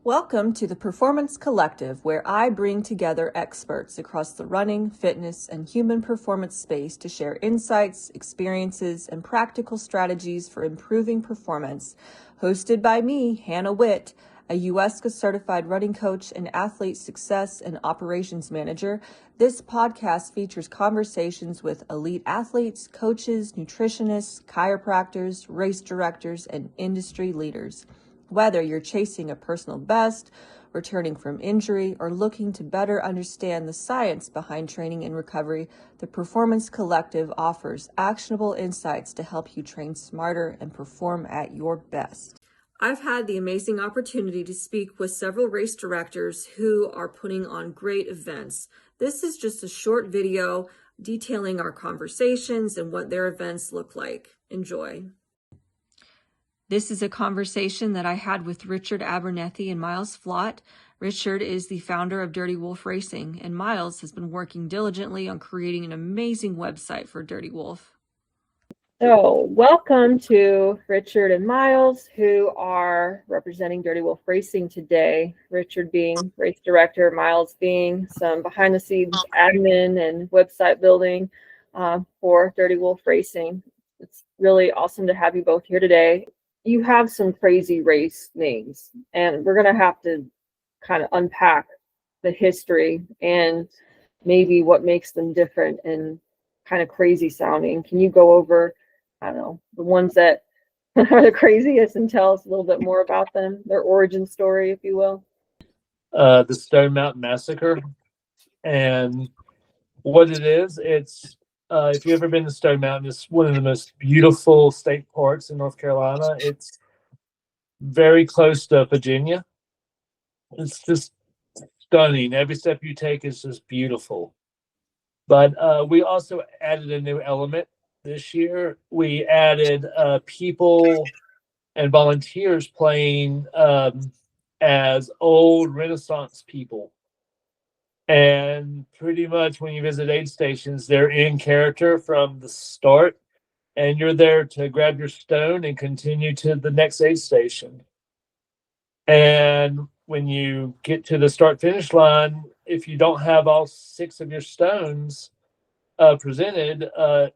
Welcome to the Performance Collective, where I bring together experts across the running, fitness, and human performance space to share insights, experiences, and practical strategies for improving performance. Hosted by me, Hannah Witt, a USCA certified running coach and athlete success and operations manager, this podcast features conversations with elite athletes, coaches, nutritionists, chiropractors, race directors, and industry leaders. Whether you're chasing a personal best, returning from injury, or looking to better understand the science behind training and recovery, the Performance Collective offers actionable insights to help you train smarter and perform at your best. I've had the amazing opportunity to speak with several race directors who are putting on great events. This is just a short video detailing our conversations and what their events look like. Enjoy. This is a conversation that I had with Richard Abernathy and Miles Flott. Richard is the founder of Dirty Wolf Racing, and Miles has been working diligently on creating an amazing website for Dirty Wolf. So, welcome to Richard and Miles, who are representing Dirty Wolf Racing today. Richard being race director, Miles being some behind-the-scenes admin and website building for Dirty Wolf Racing. It's really awesome to have you both here today. You have some crazy race names, and we're going to have to kind of unpack the history and maybe what makes them different and kind of crazy sounding. Can you go over, I don't know, the ones that are the craziest and tell us a little bit more about them, their origin story, if you will? The Stone Mountain Massacre. And what it is, it's if you've ever been to Stone Mountain, it's one of the most beautiful state parks in North Carolina. It's very close to Virginia. It's just stunning. Every step you take is just beautiful. But we also added a new element this year. We added people and volunteers playing as old Renaissance people. And pretty much when you visit aid stations, they're in character from the start, and you're there to grab your stone and continue to the next aid station. And when you get to the start-finish line, if you don't have all 6 of your stones presented,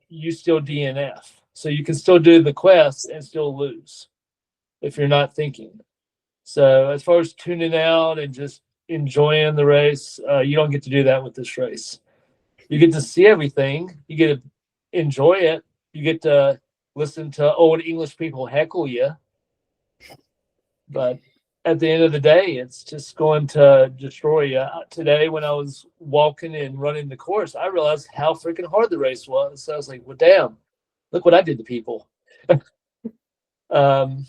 you still DNF. So you can still do the quest and still lose if you're not thinking. So as far as tuning out and just enjoying the race, you don't get to do that with this race. You get to see everything. You get to enjoy it. You get to listen to old English people heckle you. But at the end of the day, it's just going to destroy you. Today, when I was walking and running the course, I realized how freaking hard the race was. So I was like, well, damn, look what I did to people. And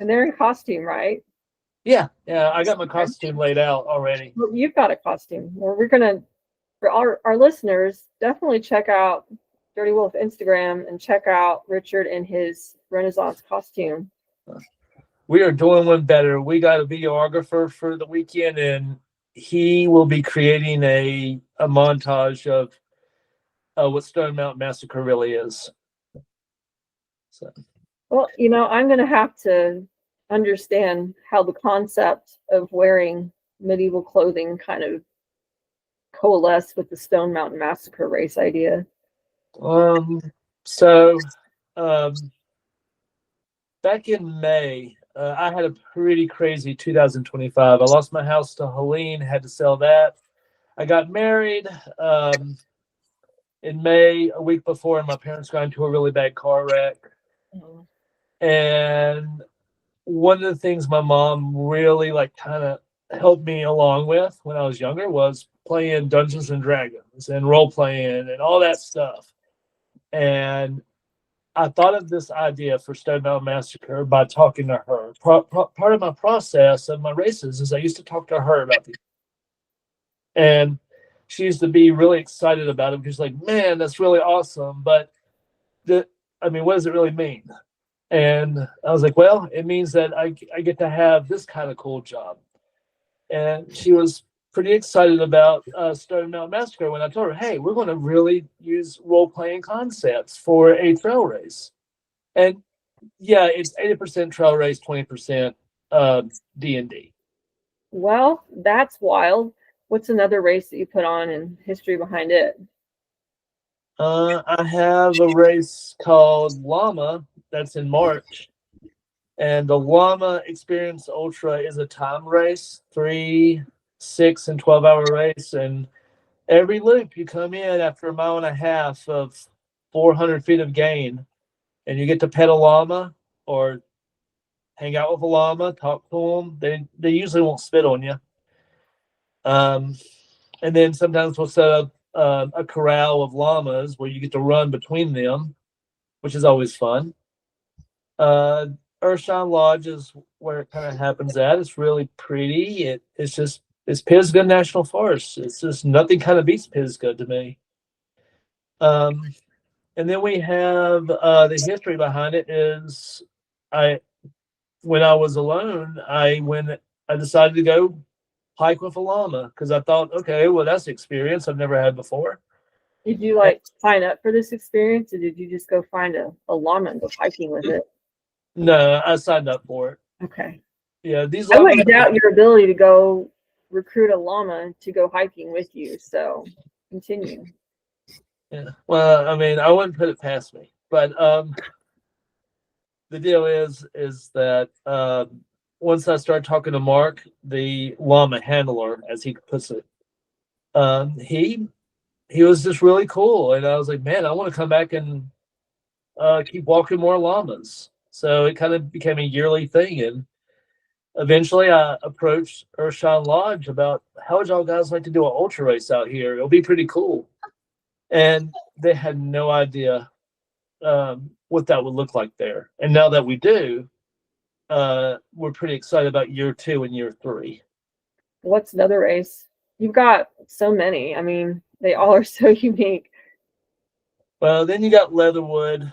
they're in costume, right? Yeah, I got my costume laid out already. Well, you've got a costume. Well, we're going to, for our listeners, definitely check out Dirty Wolf Instagram and check out Richard in his Renaissance costume. We are doing one better. We got a videographer for the weekend, and he will be creating a montage of what Stone Mountain Massacre really is. So. Well, I'm going to have to understand how the concept of wearing medieval clothing kind of coalesced with the Stone Mountain Massacre race idea. Back in May, I had a pretty crazy 2025. I lost my house to Helene, had to sell that. I got married in May, a week before, and my parents got into a really bad car wreck. Mm-hmm. And one of the things my mom really kind of helped me along with when I was younger was playing Dungeons and Dragons and role playing and all that stuff. And I thought of this idea for Stone Mountain Massacre by talking to her. Part of my process of my races is I used to talk to her about these. And she used to be really excited about it. She's like, man, that's really awesome. But what does it really mean? And I was like, well, it means that I get to have this kind of cool job. And she was pretty excited about Stone Mountain Massacre when I told her, hey, we're going to really use role-playing concepts for a trail race. And yeah, it's 80% trail race, 20% D&D. Well, that's wild. What's another race that you put on and history behind it? I have a race called Llama that's in March. And the Llama Experience Ultra is a time race, 3, 6, and 12-hour race. And every loop you come in after a mile and a half of 400 feet of gain, and you get to pet a llama or hang out with a llama, talk to them. They usually won't spit on you. And then sometimes we'll set up a corral of llamas where you get to run between them, which is always fun. Earthshine Lodge is where it kind of happens at. It's really pretty. It's Pisgah National Forest. It's just nothing kind of beats Pisgah to me. And then we have the history behind it is when I was alone, I decided to go hike with a llama because I thought, okay, well, that's an experience I've never had before. Did you like sign up for this experience, or did you just go find a llama and go hiking with it? No, I signed up for it. Okay. Yeah, these I llamas. wouldn't doubt your ability to go recruit a llama to go hiking with you. So continue. Yeah. Well, I mean, I wouldn't put it past me, but the deal is that once I started talking to Mark, the llama handler, as he puts it, he was just really cool, and I was like, man, I want to come back and keep walking more llamas. So it kind of became a yearly thing, and eventually I approached Earthshine Lodge about how would y'all guys like to do an ultra race out here? It'll be pretty cool, and they had no idea what that would look like there. And now that we do, we're pretty excited about year 2 and year 3. What's another race? You've got so many. I mean, they all are so unique. Well, then you got Leatherwood.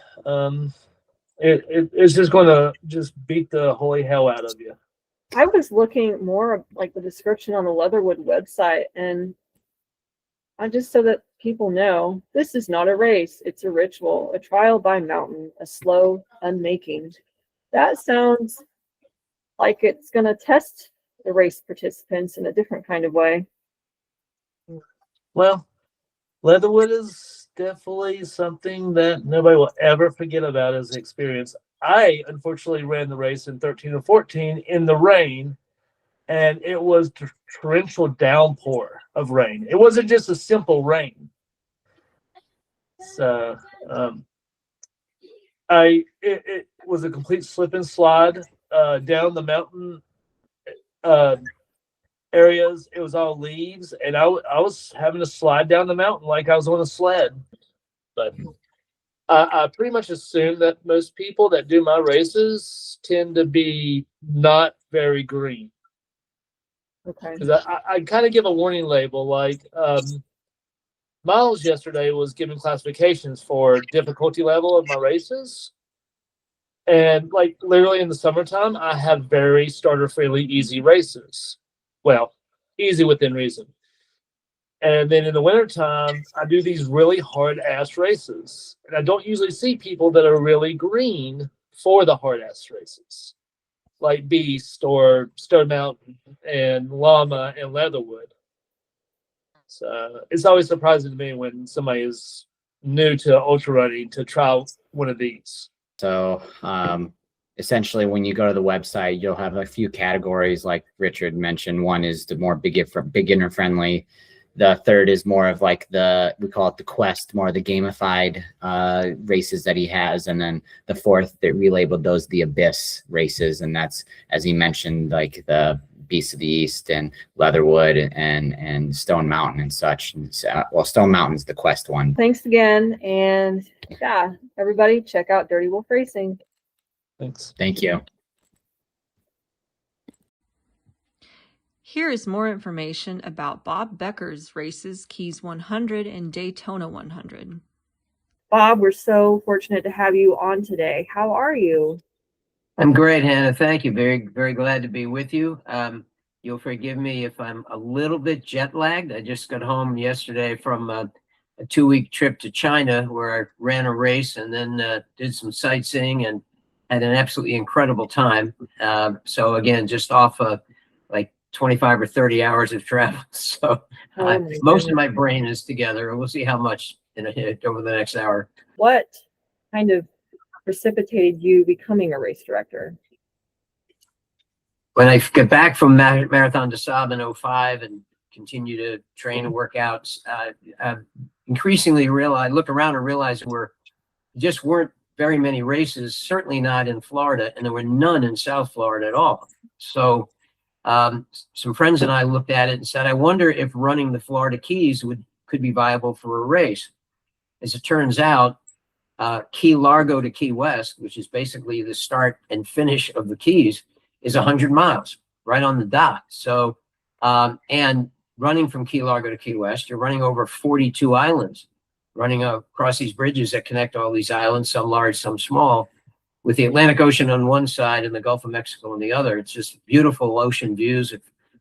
It's just going to just beat the holy hell out of you. I was looking more like the description on the Leatherwood website, and I just so that people know, this is not a race. It's a ritual, a trial by mountain, a slow unmaking. That sounds like it's going to test the race participants in a different kind of way. Well, Leatherwood is definitely something that nobody will ever forget about as an experience. I unfortunately ran the race in 13 and 14 in the rain, and it was torrential downpour of rain. It wasn't just a simple rain. So it was a complete slip and slide down the mountain areas. It was all leaves, and I was having to slide down the mountain like I was on a sled. But I pretty much assume that most people that do my races tend to be not very green. Okay. Because I kind of give a warning label. Like Miles yesterday was giving classifications for difficulty level of my races. And like literally in the summertime, I have very starter friendly, easy races. Well, easy within reason. And then in the wintertime, I do these really hard ass races. And I don't usually see people that are really green for the hard ass races, like Beast or Stone Mountain and Llama and Leatherwood. So it's always surprising to me when somebody is new to ultra running to try one of these. So essentially, when you go to the website, you'll have a few categories like Richard mentioned. One is the more beginner friendly. The third is more of like we call it the quest, more of the gamified races that he has. And then the fourth, that we labeled those the abyss races. And that's, as he mentioned, like the Beast of the East and Leatherwood and Stone Mountain and such. And well, Stone Mountain's the quest one. Thanks again. And yeah, everybody check out Dirty Wolf Racing. Thanks. Thank you. Here is more information about Bob Becker's races, Keys 100 and Daytona 100. Bob, we're so fortunate to have you on today. How are you? I'm great, Hannah. Thank you. Very, very glad to be with you. You'll forgive me if I'm a little bit jet lagged. I just got home yesterday from a 2-week trip to China where I ran a race and then did some sightseeing and had an absolutely incredible time. So again, just off like 25 or 30 hours of travel. So Oh my most of goodness. my brain is together. We'll see how much over the next hour. What kind of precipitated you becoming a race director? When I get back from Marathon des Sables in 05 and continue to train and work out, increasingly look around and realize just weren't very many races, certainly not in Florida, and there were none in South Florida at all. So some friends and I looked at it and said, I wonder if running the Florida Keys could be viable for a race. As it turns out, Key Largo to Key West, which is basically the start and finish of the Keys, is 100 miles right on the dot. So, and running from Key Largo to Key West, you're running over 42 islands, running across these bridges that connect all these islands, some large, some small, with the Atlantic Ocean on one side and the Gulf of Mexico on the other. It's just beautiful ocean views.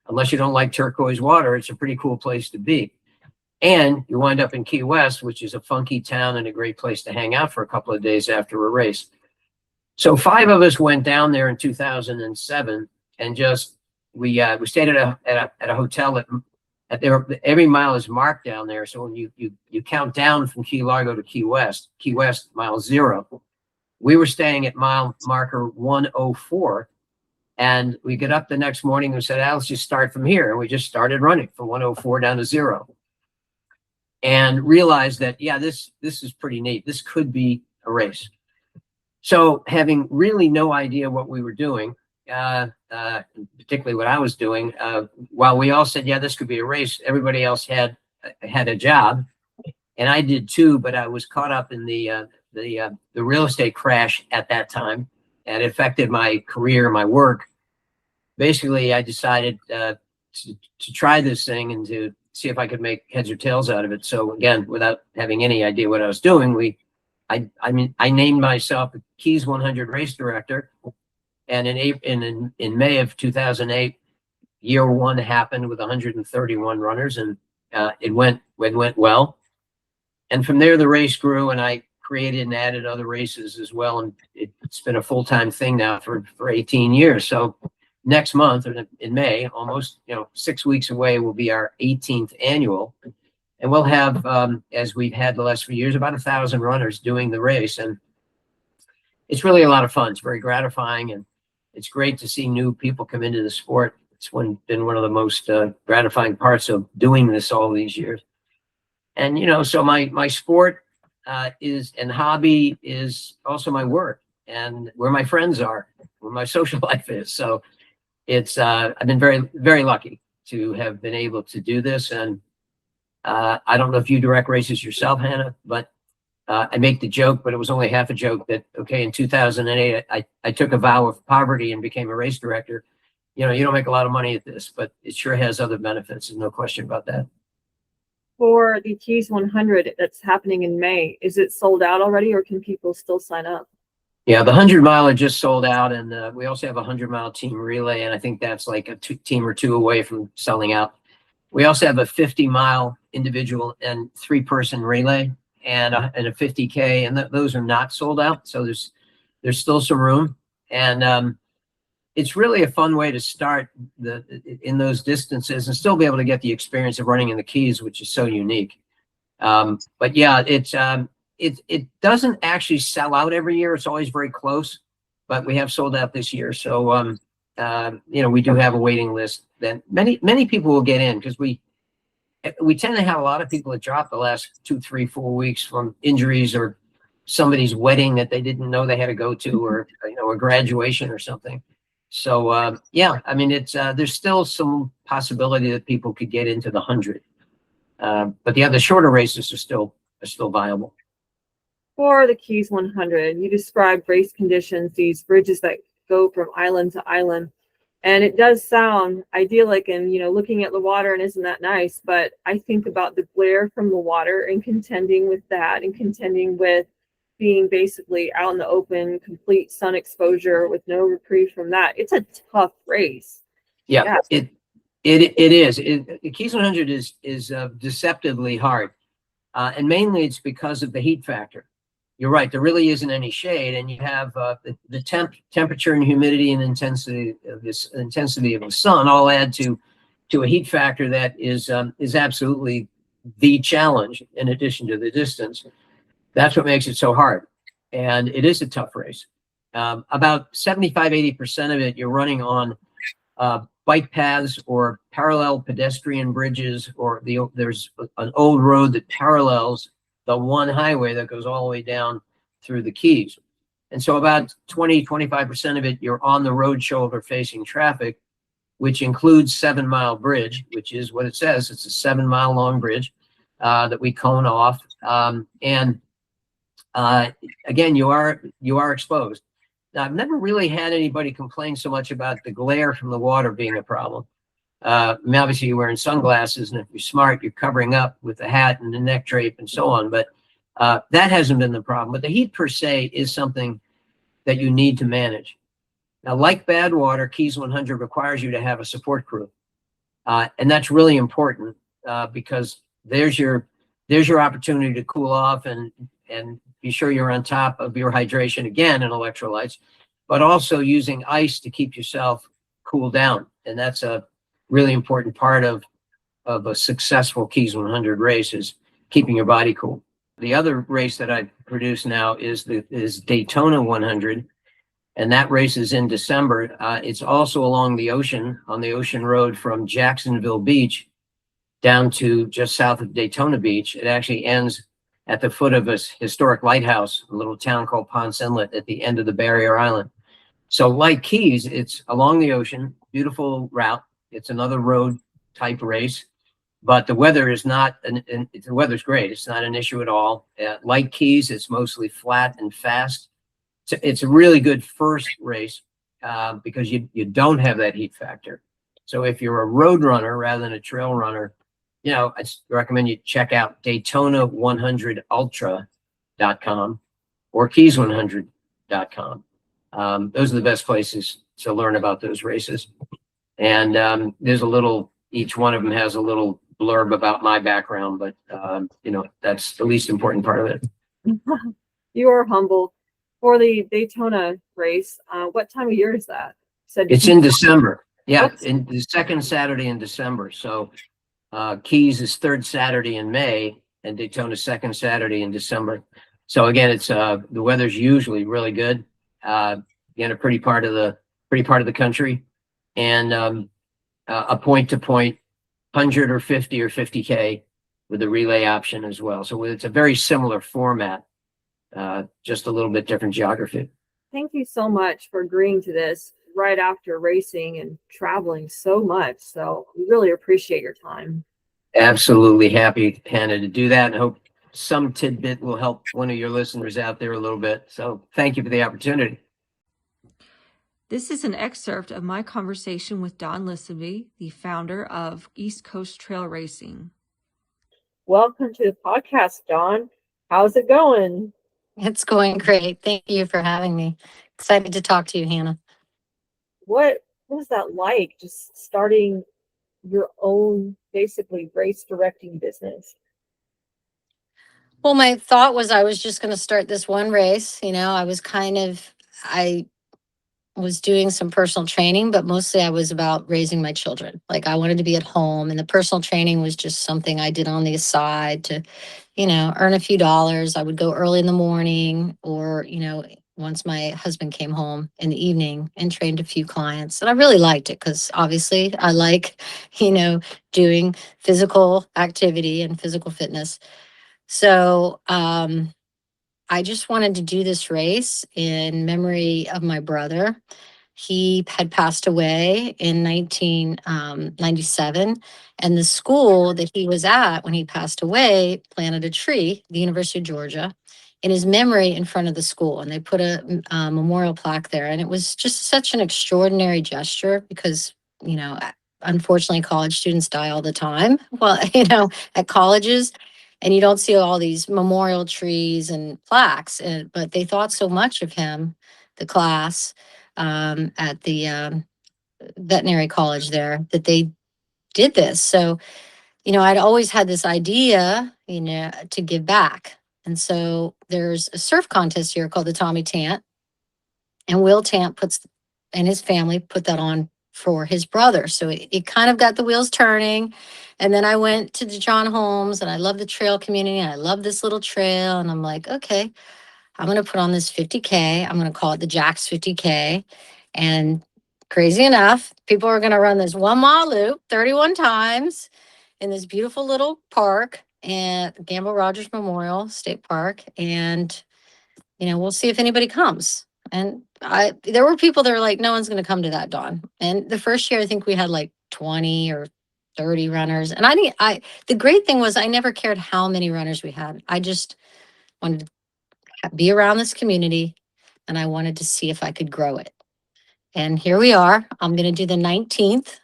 Unless you don't like turquoise water, it's a pretty cool place to be. And you wind up in Key West, which is a funky town and a great place to hang out for a couple of days after a race. So 5 of us went down there in 2007 and we stayed at a hotel every mile is marked down there. So when you count down from Key Largo to Key West mile 0, we were staying at mile marker 104. And we get up the next morning and said, let's just start from here. And we just started running from 104 down to 0. And realized that, yeah, this is pretty neat. This could be a race. So having really no idea what we were doing, particularly what I was doing, while we all said, yeah, this could be a race, everybody else had a job. And I did too, but I was caught up in the real estate crash at that time, and it affected my career, my work. Basically, I decided to try this thing and to see if I could make heads or tails out of it. So again, without having any idea what I was doing, I named myself a Keys 100 race director. And in May of 2008, year 1 happened with 131 runners, and it went well. And from there, the race grew, and I created and added other races as well. And it's been a full-time thing now for 18 years. So next month, or in May, almost 6 weeks away, will be our 18th annual. And we'll have, as we've had the last few years, about 1,000 runners doing the race. And it's really a lot of fun. It's very gratifying, and it's great to see new people come into the sport. It's been one of the most gratifying parts of doing this all these years. And, so my sport and hobby is also my work, and where my friends are, where my social life is. So it's, I've been very, very lucky to have been able to do this. And I don't know if you direct races yourself, Hannah, but I make the joke, but it was only half a joke, that, okay, in 2008, I took a vow of poverty and became a race director. You don't make a lot of money at this, but it sure has other benefits. There's no question about that. For the Keys 100 that's happening in May, is it sold out already, or can people still sign up? Yeah, the 100-miler just sold out, and we also have a 100-mile team relay, and I think that's like a team or two away from selling out. We also have a 50-mile individual and 3-person relay, and a 50K, and those are not sold out. So there's still some room, and it's really a fun way to start in those distances and still be able to get the experience of running in the Keys, which is so unique. But yeah, it doesn't actually sell out every year. It's always very close, but we have sold out this year. So we do have a waiting list that many people will get in, because we tend to have a lot of people that drop the last 2, 3, 4 weeks from injuries or somebody's wedding that they didn't know they had to go to, or a graduation or something. So yeah, I mean, it's there's still some possibility that people could get into the 100, but the shorter races are still viable. For the Keys 100, you described race conditions, these bridges that go from island to island, and it does sound idyllic and looking at the water, and isn't that nice? But I think about the glare from the water and contending with that, and contending with being basically out in the open, complete sun exposure with no reprieve from that. It's a tough race. Yeah. It is. The Keys 100 is deceptively hard, and mainly it's because of the heat factor. you're right. There really isn't any shade, and you have the temperature and humidity and intensity of the sun all add to a heat factor that is absolutely the challenge. In addition to the distance, that's what makes it so hard, and it is a tough race. About 75–80% of it you're running on bike paths or parallel pedestrian bridges, or there's an old road that parallels the one highway that goes all the way down through the Keys. And so about 20–25% of it, you're on the road shoulder facing traffic, which includes 7 Mile Bridge, which is what it says. It's a 7 mile long bridge that we cone off. Again, you are exposed. Now, I've never really had anybody complain so much about the glare from the water being a problem. I mean, obviously you're wearing sunglasses, and if you're smart, you're covering up with the hat and the neck drape and so on. But that hasn't been the problem. But the heat per se is something that you need to manage. Now, like Badwater, Keys 100 requires you to have a support crew. And that's really important because there's your opportunity to cool off and be sure you're on top of your hydration again and electrolytes, but also using ice to keep yourself cool down. And that's a really important part of a successful Keys 100 race, is keeping your body cool. The other race that I produce now is Daytona 100. And that race is in December. It's also along the ocean, on the ocean road from Jacksonville Beach down to just south of Daytona Beach. It actually ends at the foot of a historic lighthouse, a little town called Ponce Inlet at the end of the barrier island. So like Keys, it's along the ocean, beautiful route. It's another road type race, but the weather is not, the weather's great. It's not an issue at all. Like Keys, it's mostly flat and fast. It's a really good first race because you don't have that heat factor. So if you're a road runner rather than a trail runner, I recommend you check out Daytona100ultra.com or Keys100.com. Those are the best places to learn about those races. And there's each one of them has a little blurb about my background, but that's the least important part of it. You are humble. For the Daytona race, what time of year is that? It's in December. Yeah, in the second Saturday in December. So Keys is third Saturday in May, and Daytona second Saturday in December. So again, it's the weather's usually really good. Again, a pretty part of the country, and a point-to-point 100 or 50 or 50K with a relay option as well. So it's a very similar format, just a little bit different geography. Thank you so much for agreeing to this right after racing and traveling so much. So we really appreciate your time. Absolutely happy, Hannah, to do that, and hope some tidbit will help one of your listeners out there a little bit. So thank you for the opportunity. This is an excerpt of my conversation with Don Lisenby, the founder of East Coast Trail Racing. Welcome to the podcast, Don. How's it going? It's going great. Thank you for having me. Excited to talk to you, Hannah. What was that like, just starting your own, basically, race directing business? Well, my thought was I was just going to start this one race. I was doing some personal training, but mostly I was about raising my children. Like, I wanted to be at home, and the personal training was just something I did on the side to, earn a few dollars. I would go early in the morning, or, once my husband came home in the evening, and trained a few clients. And I really liked it because obviously I like, doing physical activity and physical fitness. So, I just wanted to do this race in memory of my brother. He had passed away in 1997, and the school that he was at when he passed away planted a tree, the University of Georgia, in his memory in front of the school, and they put a memorial plaque there. And it was just such an extraordinary gesture because, unfortunately, college students die all the time. Well, at colleges. And you don't see all these memorial trees and plaques, but they thought so much of him, the class at the veterinary college there, that they did this. So, I'd always had this idea, to give back. And so there's a surf contest here called the Tommy Tant. And Will Tant and his family put that on for his brother. So it kind of got the wheels turning. And then I went to the John Holmes, and I love the trail community. And I love this little trail. And I'm like, okay, I'm going to put on this 50K. I'm going to call it the Jack's 50K. And crazy enough, people are going to run this 1 mile loop 31 times in this beautiful little park at Gamble Rogers Memorial State Park. And, we'll see if anybody comes. And there were people that were like, no one's going to come to that, Dawn. And the first year, I think we had like 20 or 30 runners. And the great thing was I never cared how many runners we had. I just wanted to be around this community, and I wanted to see if I could grow it. And here we are. I'm going to do the 19th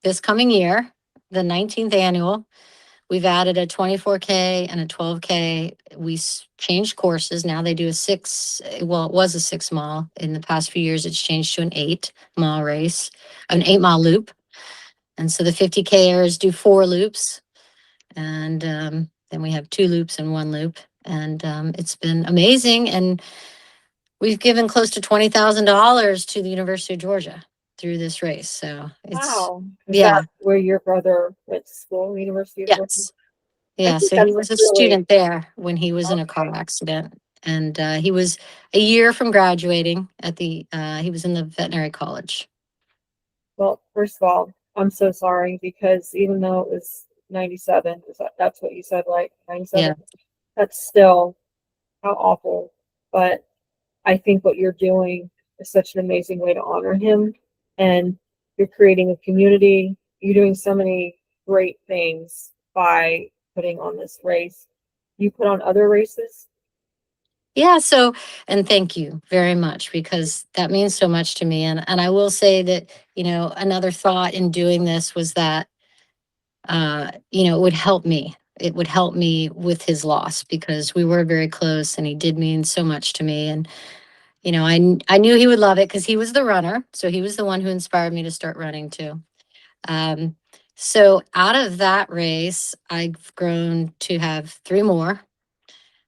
this coming year, the 19th annual. We've added a 24K and a 12K. We changed courses. Now they do it was a 6 mile. In the past few years, it's changed to an 8 mile race, an 8 mile loop. And so the 50Kers do 4 loops. And then we have 2 loops and 1 loop. And it's been amazing. And we've given close to $20,000 to the University of Georgia through this race. So it's, Wow. Is yeah. that where your brother went to school, University of Georgia? Yes. Yeah, think so he that's was a really- student there when he was in a car Okay. accident. And he was a year from graduating he was in the veterinary college. Well, first of all, I'm so sorry, because even though it was 97, that's what you said, like 97? Yeah. That's still how awful. But I think what you're doing is such an amazing way to honor him. And you're creating a community. You're doing so many great things by putting on this race. You put on other races? Yeah, so, and thank you very much, because that means so much to me. And I will say that, another thought in doing this was that, it would help me. It would help me with his loss, because we were very close and he did mean so much to me. And, I knew he would love it because he was the runner. So he was the one who inspired me to start running too. So out of that race, I've grown to have 3 more.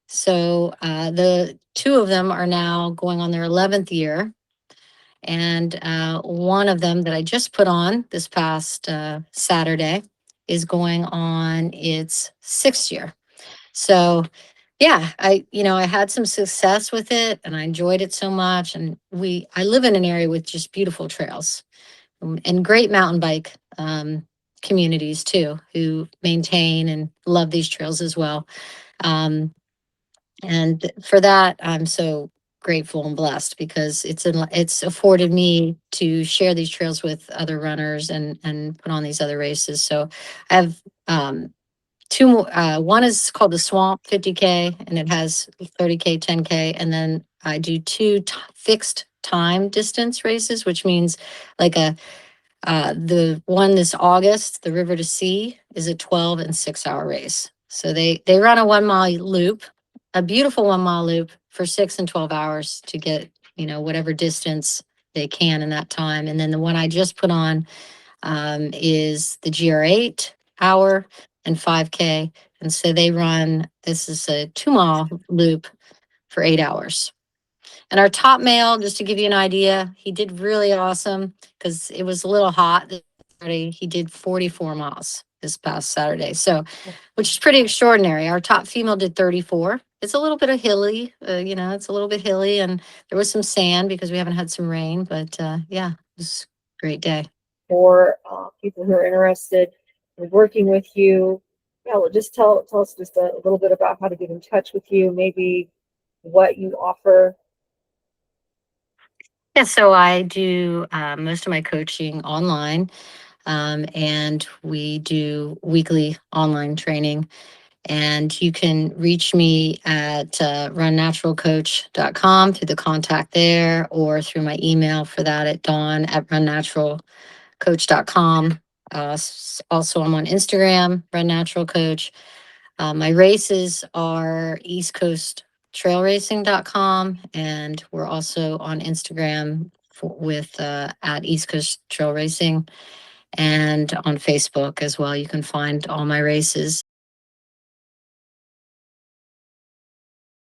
So the 2 of them are now going on their 11th year. And one of them that I just put on this past Saturday is going on its 6th year. So yeah, I had some success with it, and I enjoyed it so much. And I live in an area with just beautiful trails and great mountain bike communities too, who maintain and love these trails as well. And for that, I'm so grateful and blessed, because it's afforded me to share these trails with other runners and put on these other races. So I have 2 more. One is called the Swamp 50K, and it has 30K, 10K, and then I do 2 fixed time distance races, which means like the one this August, the River to Sea, is a 12 and 6 hour race. So they run a 1 mile loop, a beautiful 1 mile loop for 6 and 12 hours to get, whatever distance they can in that time. And then the one I just put on is the GR8 hour and 5K. And so this is a 2 mile loop for 8 hours. And our top male, just to give you an idea, he did really awesome because it was a little hot this Saturday. He did 44 miles this past Saturday. So, which is pretty extraordinary. Our top female did 34. It's a little bit of hilly, it's a little bit hilly, and there was some sand because we haven't had some rain, but yeah, it was a great day. For people who are interested in working with you, well, just tell us just a little bit about how to get in touch with you, maybe what you offer. Yeah, so I do most of my coaching online, and we do weekly online training. And you can reach me at runnaturalcoach.com through the contact there, or through my email for that at dawn@runnaturalcoach.com. Also, I'm on Instagram, Run Natural Coach. My races are eastcoasttrailracing.com, and we're also on Instagram with at East Coast Trail Racing, and on Facebook as well. You can find all my races.